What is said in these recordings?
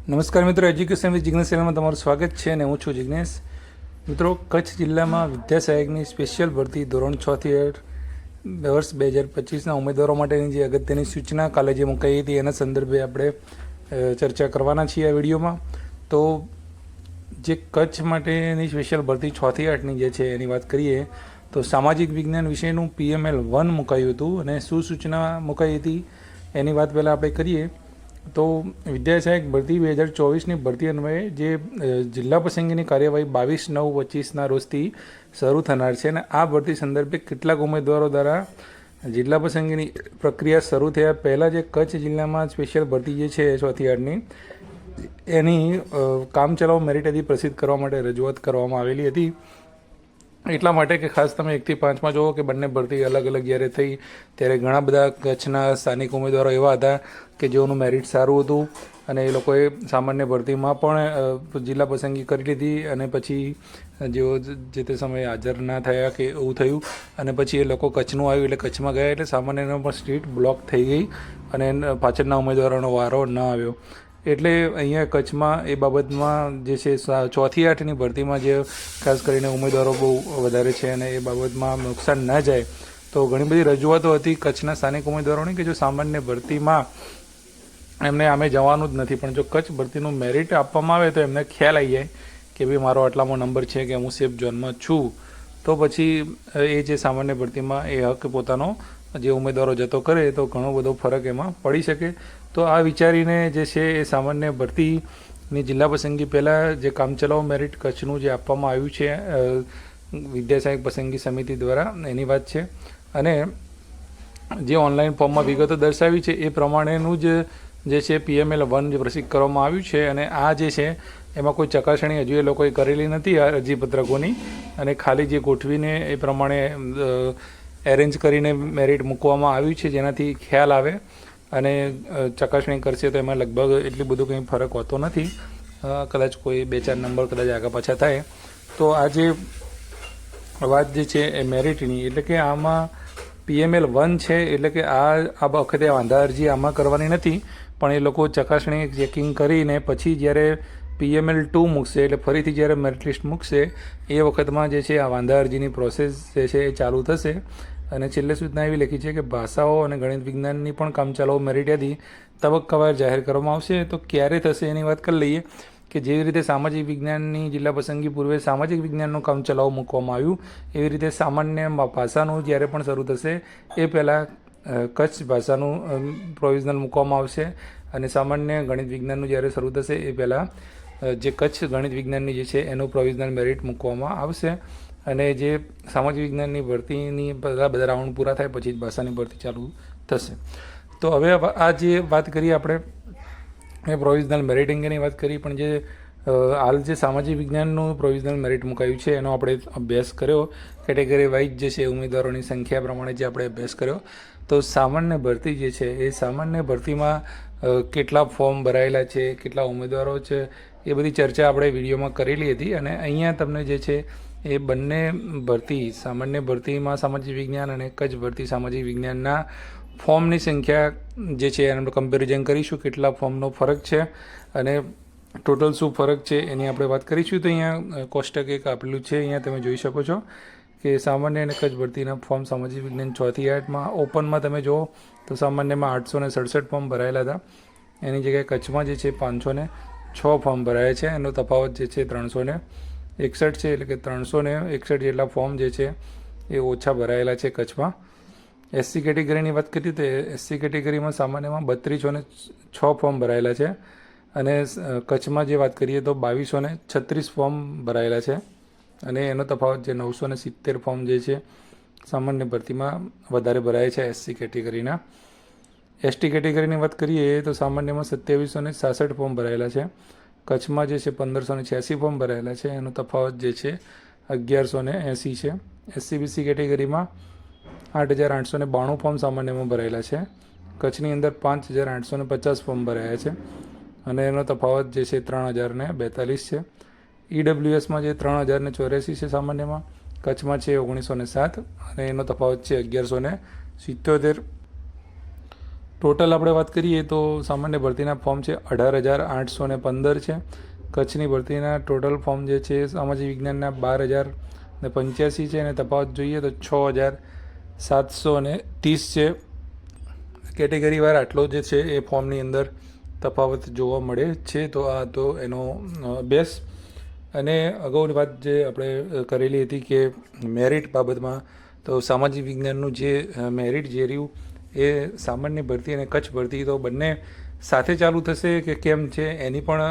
નમસ્કાર મિત્રો, education with Jignesh ચેનલમાં તમારું સ્વાગત છે અને હું છું જિગ્નેશ. મિત્રો, કચ્છ જિલ્લામાં વિદ્યા સહાયકની સ્પેશિયલ ભરતી ધોરણ 6 થી 8 વર્ષ 2025ના ઉમેદવારો માટેની જે અગત્યની સૂચના કાલે જે મુકાઈ હતી એના સંદર્ભે આપણે ચર્ચા કરવાના છીએ આ વિડીયોમાં. તો જે કચ્છ માટેની સ્પેશિયલ ભરતી 6 થી 8ની જે છે એની વાત કરીએ તો સામાજિક વિજ્ઞાન વિષયનું PML 1 મુકાયું હતું અને શું સૂચના મુકાઈ હતી એની વાત પહેલાં આપણે કરીએ તો વિદ્યા સહાયક ભરતી 2024ની ભરતી અન્વયે જે જિલ્લા પસંદગીની કાર્યવાહી 22/9/25ના રોજથી શરૂ થનાર છે અને આ ભરતી સંદર્ભે કેટલાક ઉમેદવારો દ્વારા જિલ્લા પસંદગીની પ્રક્રિયા શરૂ થયા પહેલાં જે કચ્છ જિલ્લામાં સ્પેશિયલ ભરતી જે છે 6 થી 8ની એની કામચલાઉ મેરિટ યાદી પ્રસિદ્ધ કરવા માટે રજૂઆત કરવામાં આવેલી હતી. એટલા માટે કે ખાસ તમે 1 થી 5માં જુઓ કે બંને ભરતી અલગ અલગ જ્યારે થઈ ત્યારે ઘણા બધા કચ્છના સ્થાનિક ઉમેદવારો એવા હતા કે જેઓનું મેરિટ સારું હતું અને એ લોકોએ સામાન્ય ભરતીમાં પણ જિલ્લા પસંદગી કરી લીધી અને પછી જેઓ જે તે સમયે હાજર ના થયા કે એવું થયું અને પછી એ લોકો કચ્છનું આવ્યું એટલે કચ્છમાં ગયા એટલે સામાન્યનો પણ સ્ટ્રીટ બ્લોક થઈ ગઈ અને પાછળના ઉમેદવારોનો વારો ન આવ્યો. એટલે અહીંયા કચ્છમાં એ બાબતમાં જે છે 6 થી 8ની ભરતીમાં જે ખાસ કરીને ઉમેદવારો બહુ વધારે છે અને એ બાબતમાં નુકસાન ન જાય તો ઘણી બધી રજૂઆતો હતી કચ્છના સ્થાનિક ઉમેદવારોની કે જો સામાન્ય ભરતીમાં એમને આમે જવાનું જ નથી પણ જો કચ્છ ભરતીનું મેરિટ આપવામાં આવે તો એમને ખ્યાલ આવી જાય કે ભાઈ મારો આટલામો નંબર છે કે હું સેફ ઝોનમાં છું તો પછી એ જે સામાન્ય ભરતીમાં એ હક પોતાનો જે ઉમેદવારો જતો કરે તો ઘણો બધો ફરક એમાં પડી શકે. તો આ વિચારીને જે છે એ સામાન્ય ભરતીની જિલ્લા પસંદગી પહેલાં જે કામચલાઉ મેરિટ કચ્છનું જે આપવામાં આવ્યું છે વિદ્યા સહાયક પસંદગી સમિતિ દ્વારા એની વાત છે અને જે ઓનલાઈન ફોર્મમાં વિગતો દર્શાવી છે એ પ્રમાણેનું જ જે છે PML 1 જે પ્રસિદ્ધ કરવામાં આવ્યું છે અને આ જે છે એમાં કોઈ ચકાસણી હજુ એ લોકોએ કરેલી નથી આ અરજીપત્રકોની અને ખાલી જે ગોઠવીને એ પ્રમાણે એરેન્જ કરીને મેરિટ મૂકવામાં આવ્યું છે જેનાથી ખ્યાલ આવે અને ચકાસણી કરશે તો એમાં લગભગ એટલું બધું કંઈ ફરક હોતો નથી. કદાચ કોઈ 2-4 નંબર કદાચ આગળ પાછા થાય તો આ જે વાત જે છે એ મેરિટની એટલે કે આમાં PML 1 છે એટલે કે આ વખતે વાંધા અરજી આમાં કરવાની નથી પણ એ લોકો ચકાસણી ચેકિંગ કરીને પછી જ્યારે PML 2 મૂકશે એટલે ફરીથી જ્યારે મેરિટ લિસ્ટ મૂકશે એ વખતમાં જે છે આ વાંધા અરજીની પ્રોસેસ જે છે એ ચાલુ થશે. અને છેલ્લે સૂચના એવી લખી છે કે ભાષાઓ અને ગણિત વિજ્ઞાનની પણ કામચલાઉ મેરિટ યાદી તબક્કાવાર જાહેર કરવામાં આવશે. તો ક્યારે થશે એની વાત કરી લઈએ કે જેવી રીતે સામાજિક વિજ્ઞાનની જિલ્લા પસંદગી પૂર્વે સામાજિક વિજ્ઞાનનું કામચલાઉ મૂકવામાં આવ્યું એવી રીતે સામાન્ય ભાષાનું જ્યારે પણ શરૂ થશે એ પહેલાં કચ્છ ભાષાનું પ્રોવિઝનલ મૂકવામાં આવશે અને સામાન્ય ગણિત વિજ્ઞાનનું જ્યારે શરૂ થશે એ પહેલાં જે કચ્છ ગણિત વિજ્ઞાનની જે છે એનું પ્રોવિઝનલ મેરિટ મૂકવામાં આવશે અને જે સામાજિક વિજ્ઞાનની ભરતીની બધા રાઉન્ડ પૂરા થાય પછી જ ભાષાની ભરતી ચાલુ થશે. તો હવે આ જે વાત કરીએ આપણે એ પ્રોવિઝનલ મેરિટ અંગેની વાત કરી પણ જે હાલ જે સામાજિક વિજ્ઞાનનું પ્રોવિઝનલ મેરિટ મુકાયું છે એનો આપણે અભ્યાસ કર્યો કેટેગરી વાઇઝ જે છે ઉમેદવારોની સંખ્યા પ્રમાણે જે આપણે અભ્યાસ કર્યો તો સામાન્ય ભરતી જે છે એ સામાન્ય ભરતીમાં કેટલા ફોર્મ ભરાયેલા છે કેટલા ઉમેદવારો છે એ બધી ચર્ચા આપણે વિડીયોમાં કરેલી હતી અને અહીંયા તમને જે છે એ બંને ભરતી સામાન્ય ભરતીમાં સામાજિક વિજ્ઞાન અને એક જ ભરતી સામાજિક વિજ્ઞાનના ફોર્મની સંખ્યા જે છે એનું કમ્પેરિઝન કરીશું કેટલા ફોર્મનો ફરક છે અને ટોટલ શું ફરક છે એની આપણે વાત કરીશું. તો અહીંયા કોષ્ટક એક આપેલું છે અહીંયા તમે જોઈ શકો છો કે સામાન્ય અને કચ્છ ભરતીના ફોર્મ સામાજિક વિજ્ઞાન 6 થી 8માં ઓપનમાં તમે જુઓ તો સામાન્યમાં 867 ફોર્મ ભરાયેલા હતા એની જગ્યાએ કચ્છમાં જે છે 506 ફોર્મ ભરાયા છે. એનો તફાવત જે છે 361 છે એટલે કે 361 જેટલા ફોર્મ જે છે એ ઓછા ભરાયેલા છે કચ્છમાં. SC કેટેગરીની વાત કરીએ તો SC કેટેગરીમાં સામાન્યમાં 3206 ફોર્મ ભરાયેલા છે અને કચ્છમાં જે વાત કરીએ તો 2236 ફોર્મ ભરાયેલા છે અને એનો તફાવત જે 970 ફોર્મ જે છે સામાન્ય ભરતીમાં વધારે ભરાય છે SC કેટેગરીના. ST કેટેગરીની વાત કરીએ તો સામાન્યમાં 2766 ફોર્મ ભરાયેલા છે કચ્છમાં જે છે 1586 ફોર્મ ભરાયેલા છે એનો તફાવત જે છે 1180 છે. SC/BC કેટેગરીમાં 8892 ફોર્મ સામાન્યમાં ભરાયેલા છે કચ્છની અંદર 5850 ફોર્મ ભરાયા છે અને એનો તફાવત જે છે 3042 છે. EWSમાં જે 3084 છે સામાન્યમાં કચ્છમાં છે 1907 અને એનો તફાવત છે 1177. ટોટલ આપણે વાત કરીએ તો સામાન્ય ભરતીના ફોર્મ છે 18,815 છે. કચ્છની ભરતીના ટોટલ ફોર્મ જે છે સામાજિક વિજ્ઞાનના 12,085 છે અને તફાવત જોઈએ તો 6,730 છે. કેટેગરીવાર આટલો જે છે એ ફોર્મની અંદર તફાવત જોવા મળે છે. તો આ તો એનો અભ્યાસ. અને અગાઉની વાત જે આપણે કરેલી હતી કે મેરિટ બાબતમાં, તો સામાજિક વિજ્ઞાનનું જે મેરિટ જે રહ્યું એ સામાન્ય ભરતી અને કચ્છ ભરતી તો બંને સાથે ચાલુ થશે કે કેમ છે એની પણ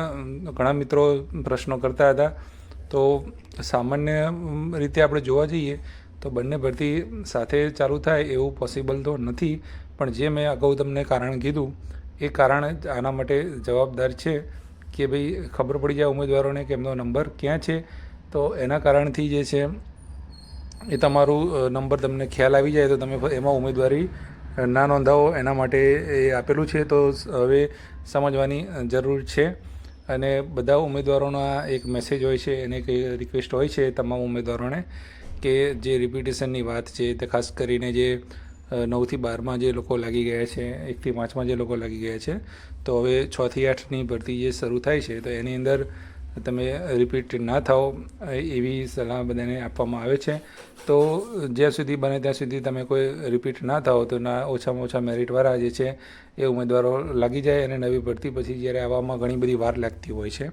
ઘણા મિત્રો પ્રશ્નો કરતા હતા. તો સામાન્ય રીતે આપણે જોવા જઈએ તો બંને ભરતી સાથે ચાલુ થાય એવું પોસિબલ તો નથી, પણ જે મેં અગાઉ તમને કારણ કીધું એ કારણ જ આના માટે જવાબદાર છે કે ભાઈ ખબર પડી જાય ઉમેદવારોને કે એમનો નંબર ક્યાં છે. તો એના કારણથી જે છે એ તમારું નંબર તમને ખ્યાલ આવી જાય તો તમે એમાં ઉમેદવારી ના નોંધાવો, એના માટે એ આપેલું છે. તો હવે સમજવાની જરૂર છે. અને બધા ઉમેદવારોના એક મેસેજ હોય છે અને એક રિક્વેસ્ટ હોય છે તમામ ઉમેદવારોને કે જે રિપીટેશનની વાત છે તે ખાસ કરીને જે 9થી 12માં જે લોકો લાગી ગયા છે, 1થી 5માં જે લોકો લાગી ગયા છે, તો હવે 6થી 8ની ભરતી જે શરૂ થાય છે તો એની અંદર તમે રિપીટ ના થાઓ એવી સલાહ બધાને આપવામાં આવે છે. તો જ્યાં સુધી બને ત્યાં સુધી તમે કોઈ રિપીટ ના થાઓ તો ઓછામાં ઓછા મેરિટવાળા જે છે એ ઉમેદવારો લાગી જાય. અને નવી ભરતી પછી જ્યારે આવવામાં ઘણી બધી વાર લાગતી હોય છે,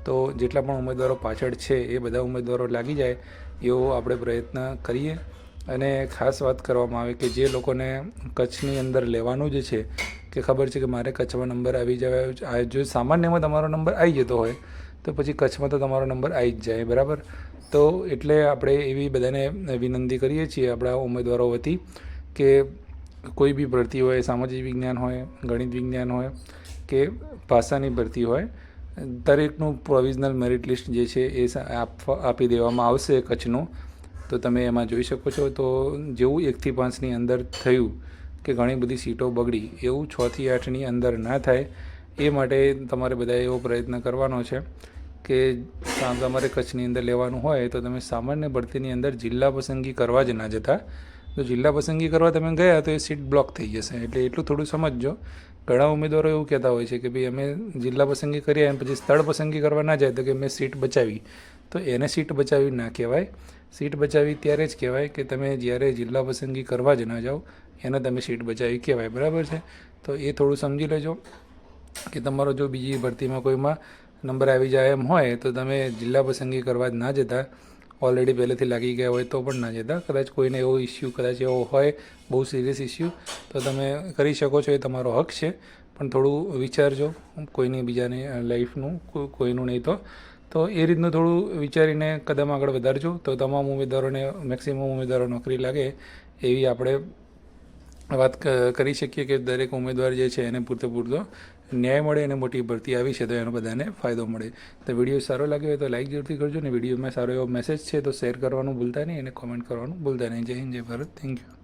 તો જેટલા પણ ઉમેદવારો પાછળ છે એ બધા ઉમેદવારો લાગી જાય એવો આપણે પ્રયત્ન કરીએ. અને ખાસ વાત કરવામાં આવે કે જે લોકોને કચ્છની અંદર લેવાનું જ છે કે ખબર છે કે મારે કચ્છમાં નંબર આવી જાય, જો સામાન્યમાં તમારો નંબર આવી જતો હોય તો પછી કચ્છમાં તો તમારો નંબર આવી જ જાય, બરાબર. તો એટલે આપણે એવી બધાને વિનંતી કરીએ છીએ આપણા ઉમેદવારો વતી કે કોઈ બી ભરતી હોય, સામાજિક વિજ્ઞાન હોય, ગણિત વિજ્ઞાન હોય કે ભાષાની ભરતી હોય, દરેકનું પ્રોવિઝનલ મેરિટ લિસ્ટ જે છે એ આપી દેવામાં આવશે કચ્છનું. તો તમે એમાં જોઈ શકો છો. તો જેવું 1થી 5ની અંદર થયું કે ઘણી બધી સીટો બગડી, એવું 6થી 8ની અંદર ના થાય એ માટે તમારે બધાએ એવો પ્રયત્ન કરવાનો છે કે તમારે કચ્છની અંદર લેવાનું હોય તો તમે સામાન્ય ભરતીની અંદર જિલ્લા પસંદગી કરવા જ ના જતા. તો જિલ્લા પસંદગી કરવા તમે ગયા તો એ સીટ બ્લોક થઈ જશે, એટલે એટલું થોડું સમજજો. ઘણા ઉમેદવારો એવું કહેતા હોય છે કે ભાઈ અમે જિલ્લા પસંદગી કરીએ અને પછી સ્થળ પસંદગી કરવા ના જાય તો કે મેં સીટ બચાવી. તો એને સીટ બચાવી ના કહેવાય. સીટ બચાવી ત્યારે જ કહેવાય કે તમે જ્યારે જિલ્લા પસંદગી કરવા જ ના જાઓ એને તમે સીટ બચાવી કહેવાય, બરાબર છે. તો એ થોડું સમજી લેજો કે તમારો જો બીજી ભરતીમાં કોઈમાં નંબર આવી જાય એમ હોય તો તમે જિલ્લા પસંદગી કરવા જ ના જતા. ઓલરેડી પહેલેથી લાગી ગયા હોય તો પણ ના જતા. કદાચ કોઈને એવો ઇસ્યુ કદાચ એવો હોય, બહુ સિરિયસ ઇસ્યુ, તો તમે કરી શકો છો, એ તમારો હક છે. પણ થોડું વિચારજો કોઈની બીજાની લાઈફનું, કોઈનું નહીં તો એ રીતનું થોડું વિચારીને કદમ આગળ વધારજો. તો તમામ ઉમેદવારોને, મેક્સિમમ ઉમેદવારો નોકરી લાગે એવી આપણે વાત કરી શકીએ કે દરેક ઉમેદવાર જે છે એને પૂરતો ન્યાય મળે અને મોટી ભરતી આવી છે તો એનો બધાને ફાયદો મળે. તો વિડીયો સારો લાગ્યો હોય તો લાઈક જરૂરથી કરજો. અને વિડીયોમાં સારો એવો મેસેજ છે તો શેર કરવાનું ભૂલતા નહીં અને કોમેન્ટ કરવાનું ભૂલતા નહીં. જય હિન્દ, જય ભારત. Thank you.